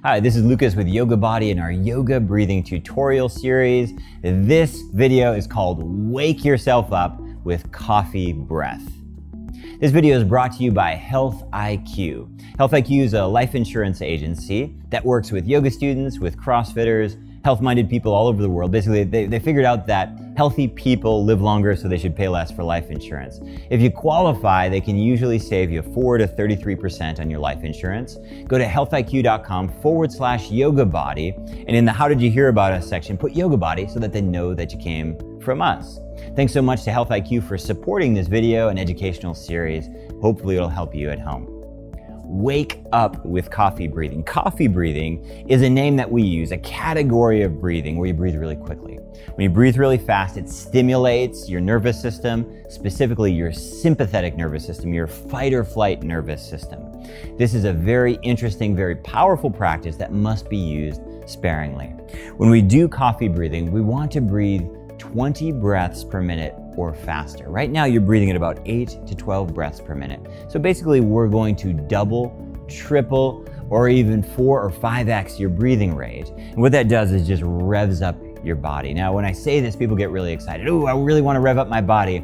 Hi, this is Lucas with YOGABODY in our yoga breathing tutorial series. This video is called Wake Yourself Up with Coffee Breath. This video is brought to you by Health IQ. Health IQ is a life insurance agency that works with yoga students, with CrossFitters, health-minded people all over the world. Basically, they figured out that healthy people live longer, so they should pay less for life insurance. If you qualify, they can usually save you 4 to 33% on your life insurance. Go to healthiq.com/YOGABODY, and in the How Did You Hear About Us section, put YOGABODY so that they know that you came from us. Thanks so much to Health IQ for supporting this video and educational series. Hopefully it'll help you at home. Wake up with coffee breathing. Coffee breathing is a name that we use, a category of breathing where you breathe really quickly. When you breathe really fast, it stimulates your nervous system, specifically your sympathetic nervous system, your fight or flight nervous system. This is a very interesting, very powerful practice that must be used sparingly. When we do coffee breathing, we want to breathe 20 breaths per minute or faster. Right now you're breathing at about 8 to 12 breaths per minute. So basically we're going to double, triple, or even 4 or 5x your breathing rate. And what that does is just revs up your body. Now when I say this, people get really excited. Oh, I really want to rev up my body.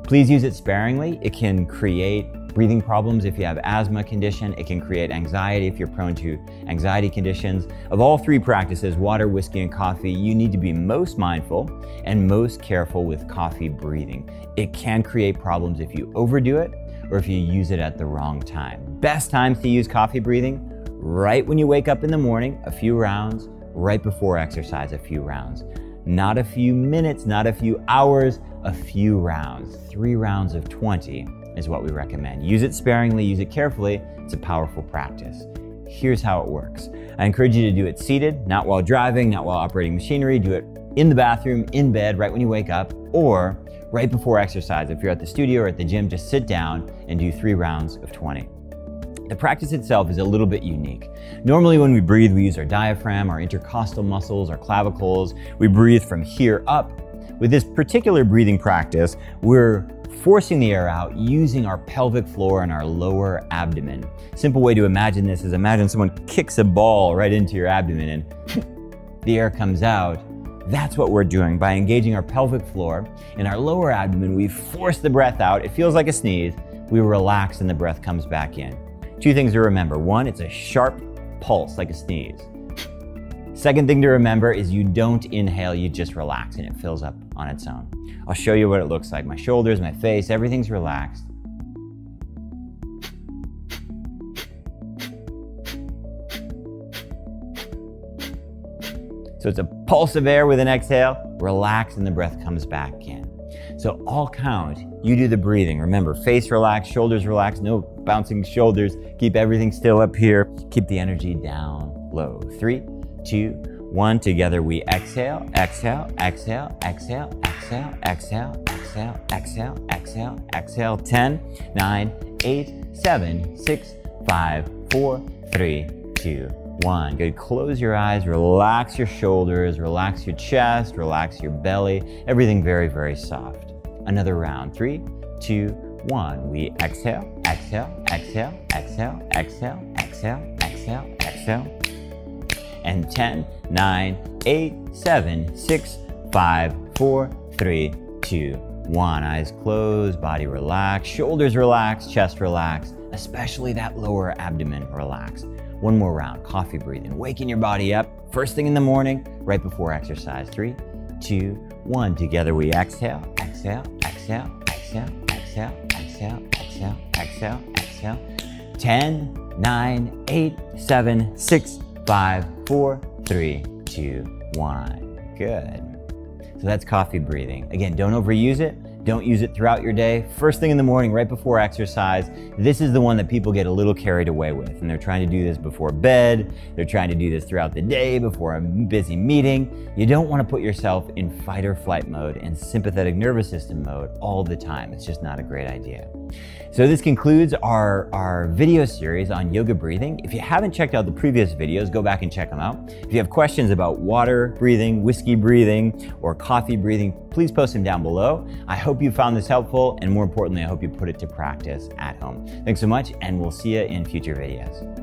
Please use it sparingly. It can create breathing problems if you have asthma condition. It can create anxiety if you're prone to anxiety conditions. Of all three practices, water, whiskey, and coffee, you need to be most mindful and most careful with coffee breathing. It can create problems if you overdo it or if you use it at the wrong time. Best times to use coffee breathing: right when you wake up in the morning, a few rounds, right before exercise, a few rounds. Not a few minutes, not a few hours, a few rounds. 3 rounds of 20 is what we recommend. Use it sparingly, use it carefully. It's a powerful practice. Here's how it works. I encourage you to do it seated, not while driving, not while operating machinery. Do it in the bathroom, in bed, right when you wake up, or right before exercise. If you're at the studio or at the gym, just sit down and do 3 rounds of 20. The practice itself is a little bit unique. Normally when we breathe, we use our diaphragm, our intercostal muscles, our clavicles. We breathe from here up. With this particular breathing practice, we're forcing the air out using our pelvic floor and our lower abdomen. Simple way to imagine this is imagine someone kicks a ball right into your abdomen and the air comes out. That's what we're doing. By engaging our pelvic floor and our lower abdomen, we force the breath out. It feels like a sneeze. We relax and the breath comes back in. 2 things to remember. 1, it's a sharp pulse like a sneeze. Second thing to remember is you don't inhale, you just relax and it fills up on its own. I'll show you what it looks like. My shoulders, my face, everything's relaxed. So it's a pulse of air with an exhale, relax, and the breath comes back in. So I'll count, you do the breathing. Remember, face relaxed, shoulders relaxed, no bouncing shoulders. Keep everything still up here. Keep the energy down low. 3, 2, 1. Together we exhale, exhale, exhale, exhale, exhale, exhale, exhale, exhale, exhale, exhale. 10, 9, 8, 7, 6, 5, 4, 3, 2, 1. Good. Close your eyes, relax your shoulders, relax your chest, relax your belly. Everything very, very soft. Another round. 3, 2, 1. We exhale, exhale, exhale, exhale, exhale, exhale, exhale, exhale. And 10, 9, 8, 7, 6, 5, 4, 3, 2, 1. Eyes closed, body relaxed, shoulders relaxed, chest relaxed, especially that lower abdomen relaxed. One more round, coffee breathing, waking your body up first thing in the morning, right before exercise. 3, 2, 1. Together we exhale, exhale, exhale, exhale, exhale, exhale, exhale, exhale, exhale. 10, 9, 8, 7, 6, 5, 4, 3, 2, 1. Good. So that's coffee breathing. Again, don't overuse it. Don't use it throughout your day. First thing in the morning, right before exercise. This is the one that people get a little carried away with, and they're trying to do this before bed. They're trying to do this throughout the day, before a busy meeting. You don't want to put yourself in fight or flight mode and sympathetic nervous system mode all the time. It's just not a great idea. So this concludes our video series on yoga breathing. If you haven't checked out the previous videos, go back and check them out. If you have questions about water breathing, whiskey breathing, or coffee breathing, please post them down below. I hope you found this helpful, and more importantly, I hope you put it to practice at home. Thanks so much, and we'll see you in future videos.